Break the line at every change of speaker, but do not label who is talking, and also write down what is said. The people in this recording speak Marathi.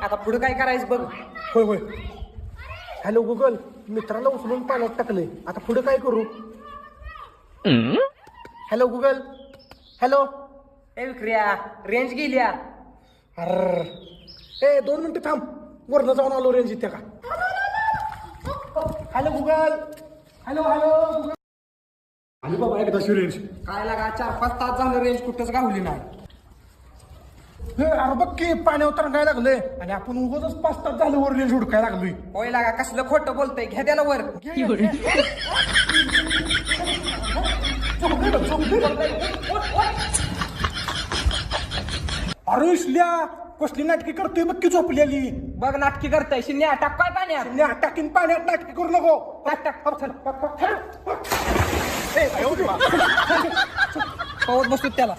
आता पुढे काय करायचं बघ.
होय होय. हॅलो गुगल, मित्राला उचलून पाण्यात टाकले, आता पुढे काय करू? Hello Google. हॅलो.
विक्रिया रेंज गेल्या.
अरे 2 मिनिटं थांब, वरनं जाऊन आलो, रेंज येते का? Hello Google. Hello hello Google. आली बाबा एकदाची रेंज.
काय लागा 4-5 तास झालं रेंज कुठंच गावली नाही.
अरे बघ की पाण्यावर तरंगायला लागले आणि आपण उगाच 5 तास झालं वर रेंज हुडकायला लागलोय.
होय लागा कसलं खोटं बोलतय, घ्या त्याला वर.
अरे इसल्या कसली नाटकी करतोय बघ की झोपलेली.
बघ नाटकी करताय शिन्या, टाक काय पाण्यात.
टाकीन पाण्यात नाटकी करू नको.
टाक टाक
टाक.
पवत बसतो त्याला.